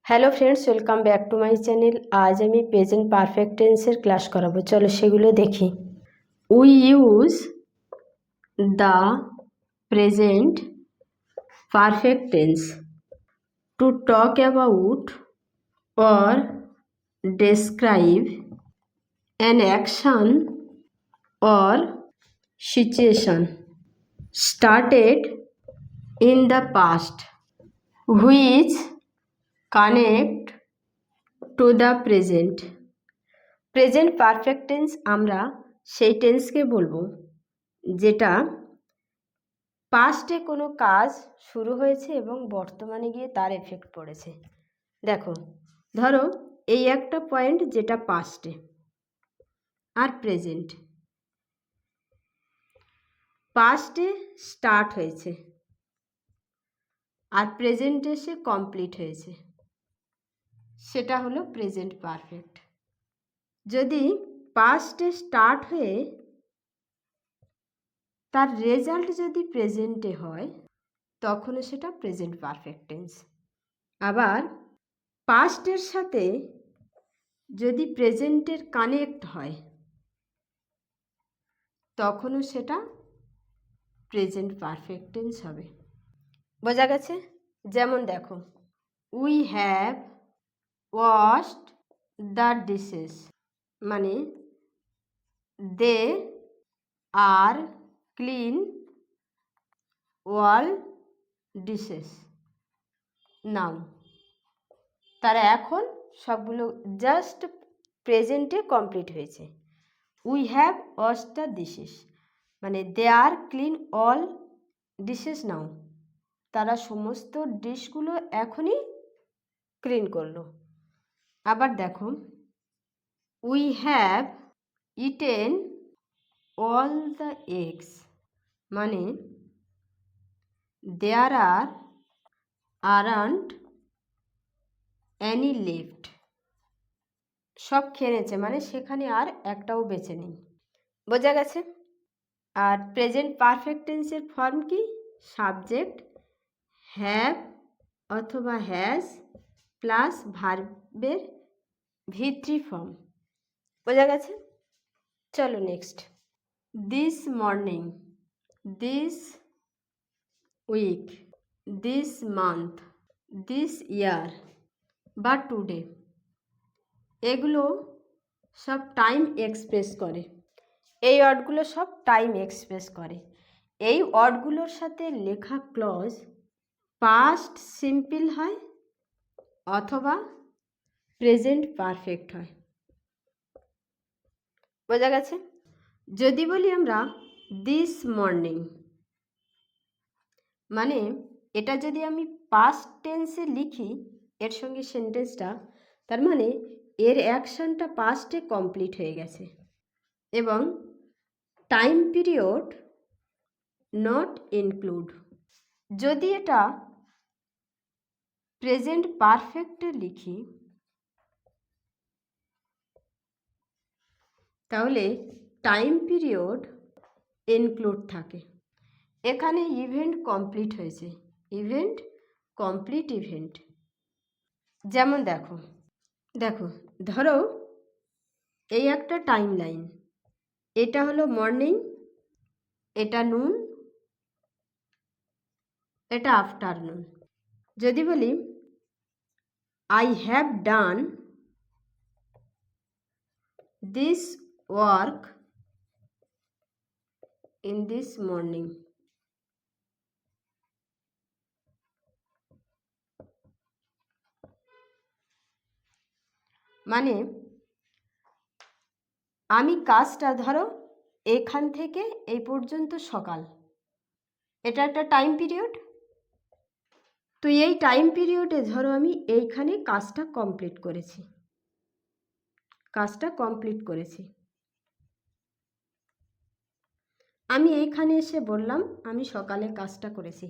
Hello friends, welcome back to my channel. আজ আমি present perfect টেন্সের ক্লাস করাবো। চলো সেগুলো দেখি। We use the present perfect tends to talk about or describe an action or situation started in the past which connect to the present perfect tense আমরা সেই টেন্সকে বলবো যেটা পাস্টে কোনো কাজ শুরু হয়েছে এবং বর্তমানে গিয়ে তার এফেক্ট পড়েছে। দেখো, ধরো এই একটা পয়েন্ট যেটা পাস্টে আর প্রেজেন্ট। পাস্টে স্টার্ট হয়েছে আর প্রেজেন্টে সে কমপ্লিট হয়েছে, সেটা হলো প্রেজেন্ট পারফেক্ট। যদি পাস্টে স্টার্ট হয়ে তার রেজাল্ট যদি প্রেজেন্টে হয় তখনও সেটা প্রেজেন্ট পারফেক্ট টেন্স। আবার পাস্টের সাথে যদি প্রেজেন্টের কানেক্ট হয় তখনও সেটা প্রেজেন্ট পারফেক্ট টেন্স হবে। বোঝা গেছে? যেমন দেখো, we have washed the dishes, মানে দে আর ক্লিন ওয়াল ডিশেস নাও। তারা এখন সবগুলো জাস্ট প্রেজেন্টে কমপ্লিট হয়েছে। We have washed the dishes মানে দে আর ক্লিন অল ডিশেস নাও, তারা সমস্ত ডিশগুলো এখনই ক্লিন করলো। আবার দেখো, we have eaten all the eggs, মানে দেয়ার আরান্ট অ্যানি লেফট, সব খেয়ে নিয়েছে মানে সেখানে আর একটাও বেঁচে নেই। বোঝা গেছে? আর প্রেজেন্ট পারফেক্ট টেন্সের ফর্ম কি? সাবজেক্ট হ্যাভ অথবা হ্যাজ প্লাস ভার্বের V3 ফর্ম। বোঝা গেছে? চলো next. This morning, this week, this month, this year বা টুডে, এগুলো সব টাইম এক্সপ্রেস করে। এই ওয়ার্ডগুলো সব টাইম এক্সপ্রেস করে। এই ওয়ার্ডগুলোর সাথে লেখা ক্লজ পাস্ট সিম্পল হয় অথবা প্রেজেন্ট পারফেক্ট হয়। বোঝা গেছে? যদি বলি আমরা দিস মর্নিং, মানে এটা যদি আমি পাস্ট টেন্সে লিখি এর সঙ্গে সেন্টেন্সটা, তার মানে এর অ্যাকশনটা পাস্টে কমপ্লিট হয়ে গেছে এবং টাইম পিরিয়ড নট ইনক্লুড। যদি এটা প্রেজেন্ট পারফেক্টে লিখি তাহলে টাইম পিরিয়ড ইনক্লুড থাকে। এখানে ইভেন্ট কমপ্লিট হয়েছে, ইভেন্ট কমপ্লিট ইভেন্ট। যেমন দেখো, ধরো এই একটা টাইম লাইন, এটা হলো মর্নিং, এটা নুন, এটা আফটারনুন। যদি বলি I have done this work in this morning, মানে আমি কাজটা, ধরো এখান থেকে এই পর্যন্ত সকাল, এটা একটা টাইম পিরিয়ড। তো এই টাইম পিরিয়ডে ধরো আমি এইখানে কাজটা কমপ্লিট করেছি। আমি এইখানে এসে বললাম আমি সকালে কাজটা করেছি।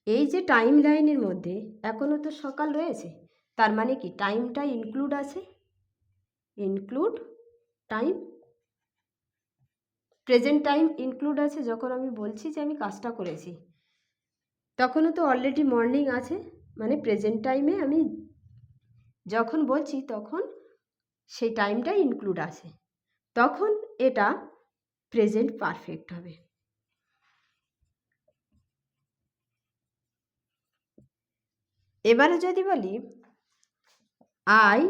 এই যে টাইম লাইনের মধ্যে এখনও তো সকাল রয়েছে, তার মানে কি টাইমটা ইনক্লুড আছে, include time, present time include আছে। যখন আমি বলছি যে আমি কাজটা করেছি তখনও তো অলরেডি মর্নিং আছে, মানে প্রেজেন্ট টাইমে আমি যখন বলছি তখন সেই টাইমটা ইনক্লুড আসে, তখন এটা প্রেজেন্ট পারফেক্ট হবে। এবারে যদি বলি I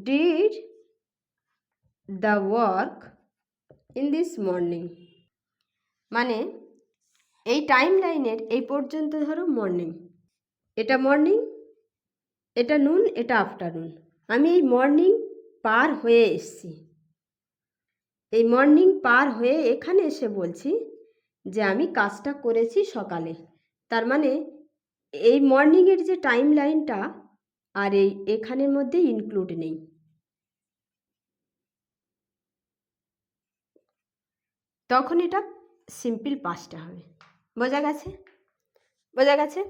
did the work in this morning, মানে এই টাইম লাইনের এই পর্যন্ত ধরো মর্নিং, এটা মর্নিং, এটা নুন, এটা আফটারনুন। আমি এই মর্নিং পার হয়ে এসছি, এই মর্নিং পার হয়ে এখানে এসে বলছি যে আমি কাজটা করেছি সকালে। তার মানে এই মর্নিংয়ের যে টাইম লাইনটা আর এই এখানের মধ্যে ইনক্লুড নেই। তখন এটা সিম্পল পাস্টে হবে। বোঝা গেছে? বোঝা গেছে?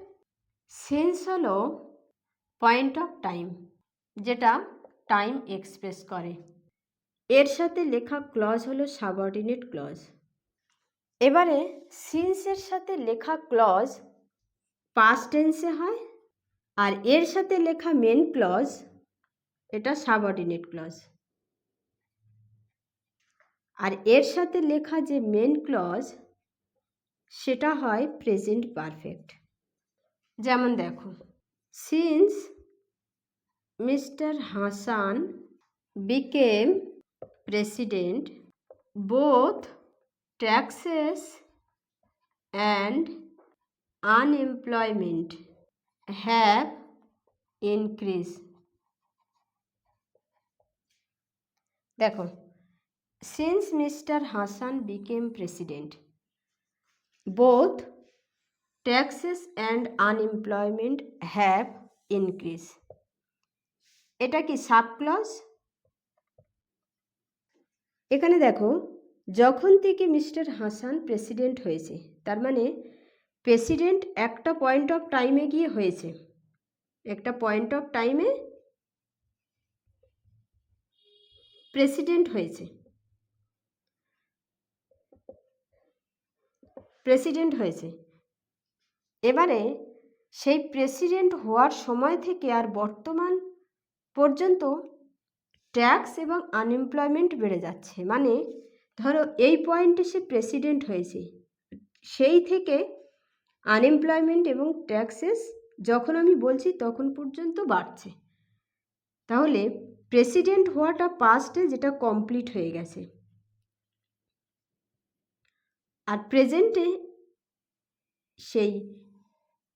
সেন্স হলো পয়েন্ট অফ টাইম, যেটা টাইম এক্সপ্রেস করে। এর সাথে লেখা ক্লজ হলো সাবঅর্ডিনেট ক্লজ। এবারে সিন্সের সাথে লেখা ক্লজ পাস্ট টেন্সে হয়, আর এর সাথে লেখা মেন ক্লজ এটা সাবঅর্ডিনেট ক্লজ। আর এর সাথে লেখা যে মেন ক্লজ সেটা হয় প্রেজেন্ট পারফেক্ট। যেমন দেখো, since mister Hasan became president, both taxes and unemployment have increase. দেখো, since mister Hasan became president, both taxes and unemployment have increase. এটা কি সাব ক্লজ? এখানে দেখো, যখন থেকে মিস্টার হাসান প্রেসিডেন্ট হয়েছে, তার মানে প্রেসিডেন্ট একটা পয়েন্ট অফ টাইমে গিয়ে হয়েছে, একটা পয়েন্ট অফ টাইমে প্রেসিডেন্ট হয়েছে, প্রেসিডেন্ট হয়েছে। এবারে সেই প্রেসিডেন্ট হওয়ার সময় থেকে আর বর্তমান পর্যন্ত ট্যাক্স এবং আনএমপ্লয়মেন্ট বেড়ে যাচ্ছে। মানে ধরো এই পয়েন্টে সে প্রেসিডেন্ট হয়েছে, সেই থেকে আনএমপ্লয়মেন্ট এবং ট্যাক্সেস যখন আমি বলছি তখন পর্যন্ত বাড়ছে। তাহলে প্রেসিডেন্ট হওয়াটা পাস্টে, যেটা কমপ্লিট হয়ে গেছে, আর প্রেজেন্টে সেই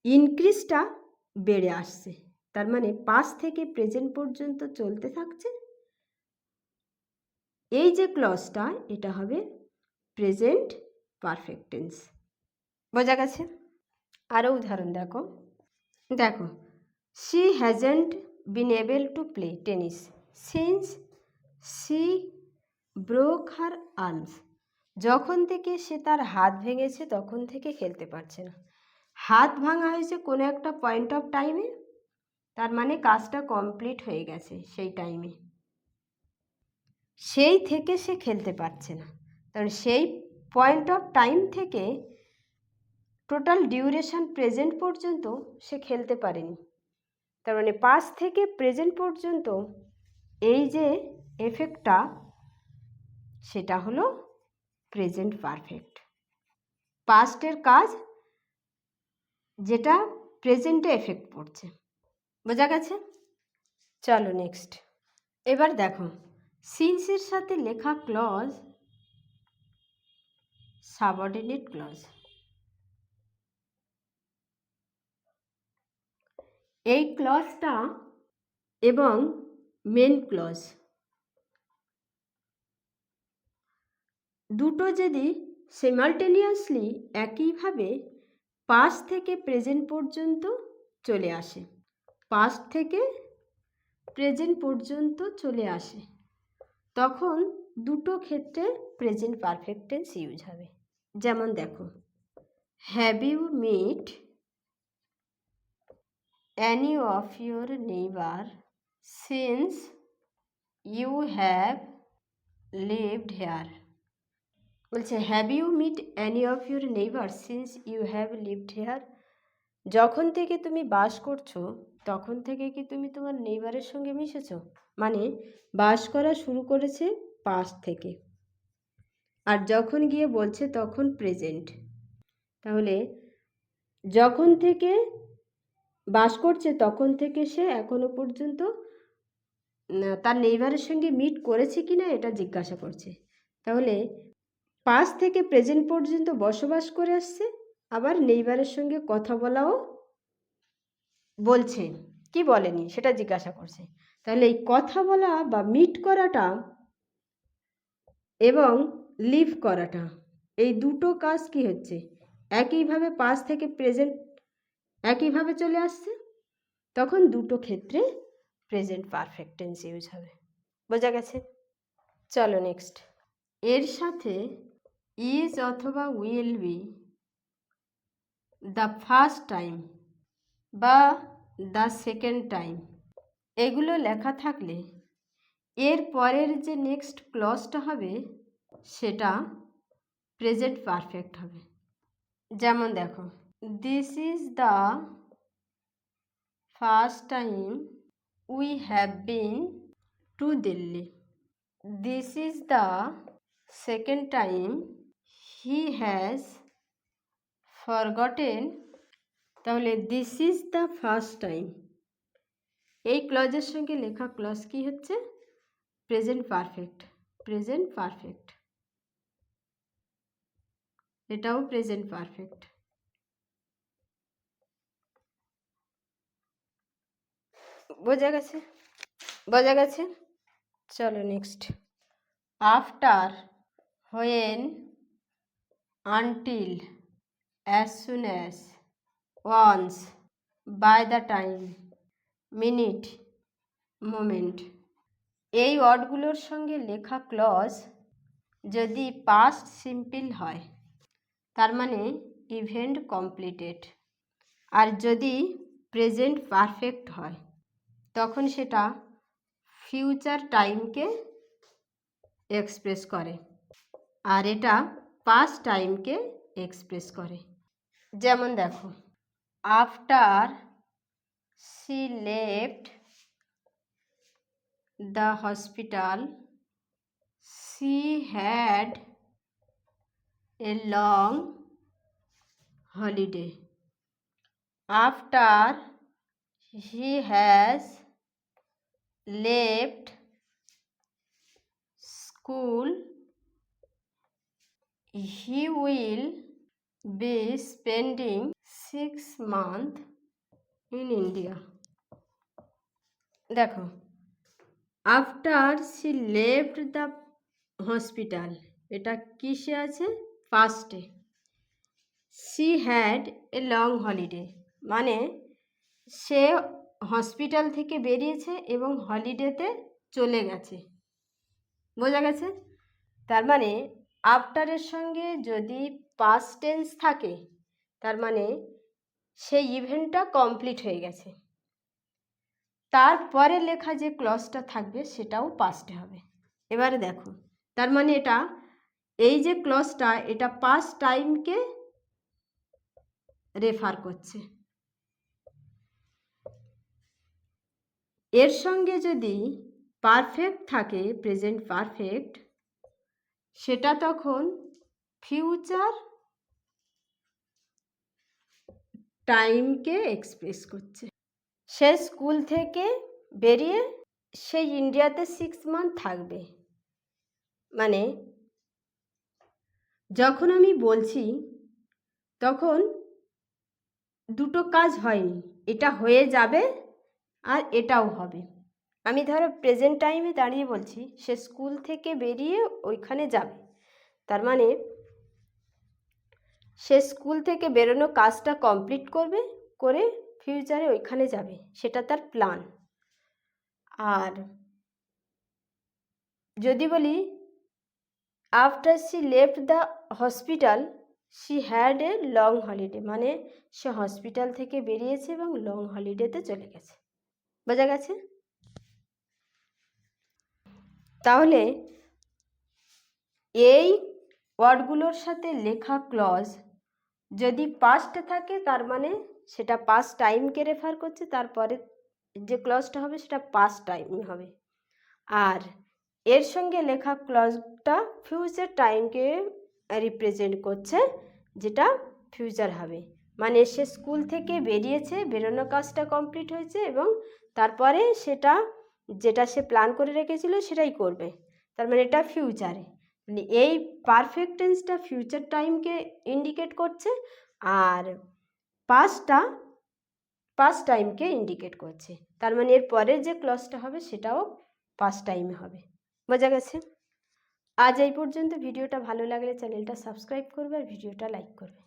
ইনক্রিজটা বেড়ে আসছে। তার মানে পাস্ট থেকে প্রেজেন্ট পর্যন্ত চলতে থাকছে। এই যে ক্লজটা, এটা হবে প্রেজেন্ট পারফেক্ট টেন্স। বোঝা গেছে? আরও উদাহরণ দেখো। দেখো, she hasn't bin able to play tennis since she broke her arms. যখন থেকে সে তার হাত ভেঙেছে তখন থেকে খেলতে পারছে না। হাত ভাঙা হয়েছে কোনো একটা পয়েন্ট অফ টাইমে, তার মানে কাজটা কমপ্লিট হয়ে গেছে সেই টাইমে, সেই থেকে সে খেলতে পারছে না। কারণ সেই পয়েন্ট অফ টাইম থেকে টোটাল ডিউরেশন প্রেজেন্ট পর্যন্ত সে খেলতে পারেনি। তার মানে পাস্ট থেকে প্রেজেন্ট পর্যন্ত এই যে এফেক্টটা, সেটা হলো প্রেজেন্ট পারফেক্ট। পাস্টের কাজ যেটা প্রেজেন্টে এফেক্ট পড়ছে। বোঝা গেছে? চলো নেক্সট। এবার দেখো, সিন্সের সাথে লেখা ক্লজ সাবঅর্ডিনেট ক্লজ। এই ক্লজটা এবং মেন ক্লজ দুটো যদি সিমালটেনিয়াসলি একইভাবে পাস্ট থেকে প্রেজেন্ট পর্যন্ত চলে আসে, পাস্ট থেকে প্রেজেন্ট পর্যন্ত চলে আসে, তখন দুটো ক্ষেত্রে প্রেজেন্ট পারফেক্ট টেন্স ইউজ হবে। যেমন দেখো, have you meet any of your neighbor since you have lived here। বলছে have you meet any of your neighbor since you have lived here। যখন থেকে তুমি বাস করছো তখন থেকে কি তুমি তোমার নেইবারের সঙ্গে মিশেছো? মানে বাস করা শুরু করেছে পাস্ট থেকে, আর যখন গিয়ে বলছে তখন প্রেজেন্ট। তাহলে যখন থেকে বাস করছে তখন থেকে সে এখনো পর্যন্ত তার নেইবারের সঙ্গে মিট করেছে কিনা এটা জিজ্ঞাসা করছে। তাহলে পাস্ট থেকে প্রেজেন্ট পর্যন্ত বসবাস করে আসছে, আবার নেইবারের সঙ্গে কথা বলাও বলছে, কি বলেনি সেটা জিজ্ঞাসা করছে। তাহলে এই কথা বলা বা মিট করাটা এবং লিভ করাটা, এই দুটো কাজ কি হচ্ছে, একইভাবে পাস্ট থেকে প্রেজেন্ট একইভাবে চলে আসছে, তখন দুটো ক্ষেত্রে প্রেজেন্ট পারফেক্ট টেন্স ইউজ হবে। বোঝা গেছে? চলো নেক্সট। এর সাথে ইজ অথবা will be, the first time বা দ্য সেকেন্ড টাইম, এগুলো লেখা থাকলে এর পরের যে নেক্সট ক্লজটা হবে সেটা প্রেজেন্ট পারফেক্ট হবে। যেমন দেখো, this is the first time we have been to Delhi. This is the second time he has forgotten. তাহলে this is the first time, এই ক্লজের সঙ্গে লেখা ক্লজ কি হচ্ছে? Present perfect. প্রেজেন্ট পারফেক্ট, এটাও প্রেজেন্ট পারফেক্ট। বোঝা গেছে? বোঝা গেছে? চলো next. After, when, until, as soon as, once, by the time, minute, moment, এই ওয়ার্ডগুলোর সঙ্গে লেখা ক্লজ যদি পাস্ট সিম্পল হয় তার মানে ইভেন্ট কমপ্লিটেড, আর যদি প্রেজেন্ট পারফেক্ট হয় তখন সেটা ফিউচার টাইমকে এক্সপ্রেস করে, আর এটা পাস্ট টাইমকে এক্সপ্রেস করে। যেমন দেখো, after she left the hospital she had a long holiday. After he has left school he will be spending 6 months in India. দেখো, after she left the hospital, এটা কিসে আছে? পাস্টে। She had a long holiday, মানে সে hospital থেকে বেরিয়েছে এবং হলিডেতে চলে গেছে। বোঝা গেছে? তার মানে আফটারের সঙ্গে যদি পাস্ট টেন্স থাকে তার মানে সেই ইভেন্টটা কমপ্লিট হয়ে গেছে, তারপরে লেখা যে ক্লজটা থাকবে সেটাও পাস্টে হবে। এবারে দেখো, তার মানে এটা, এই যে ক্লজটা এটা পাস্ট টাইমকে রেফার করছে। এর সঙ্গে যদি পারফেক্ট থাকে, প্রেজেন্ট পারফেক্ট, সেটা তখন ফিউচার টাইমকে এক্সপ্রেস করছে। সে স্কুল থেকে বেরিয়ে সে ইন্ডিয়াতে 6 মান্থ থাকবে, মানে যখন আমি বলছি তখন দুটো কাজ হয়নি, এটা হয়ে যাবে আর এটাও হবে। আমি ধরো প্রেজেন্ট টাইমে দাঁড়িয়ে বলছি সে স্কুল থেকে বেরিয়ে ওইখানে যাবে, তার মানে সে স্কুল থেকে বেরোনো কাজটা কমপ্লিট করবে, করে ফিউচারে ওইখানে যাবে, সেটা তার প্ল্যান। আর যদি বলি after she left the hospital she had a long holiday, মানে সে হসপিটাল থেকে বেরিয়েছে এবং লং হলিডেতে চলে গেছে। বোঝা গেছে? তাহলে এই ওয়ার্ডগুলোর সাথে লেখা ক্লজ যদি পাস্টে থাকে তার মানে সেটা পাস্ট টাইমকে রেফার করছে, তারপরে যে ক্লজটা হবে সেটা পাস্ট টাইম হবে। আর এর সঙ্গে লেখা ক্লজটা ফিউচার টাইমকে রিপ্রেজেন্ট করছে, যেটা ফিউচার হবে। মানে সে স্কুল থেকে বেরিয়েছে, বেরোনোর কাজটা কমপ্লিট হয়েছে এবং তারপরে সেটা যেটা সে প্ল্যান করে রেখেছিল সেটাই করবে, তার মানে এটা ফিউচারে। মানে এই পারফেক্ট টেন্সটা ফিউচার টাইমকে ইন্ডিকেট করছে, আর পাস্ট টাইমকে ইন্ডিকেট করছে। তার মানে এর পরের যে ক্লজটা হবে সেটাও পাস্ট টাইমে হবে। বোঝা গেছে? আজ এই পর্যন্ত। ভিডিওটা ভালো লাগলে চ্যানেলটা সাবস্ক্রাইব করবে আর ভিডিওটা লাইক করবে।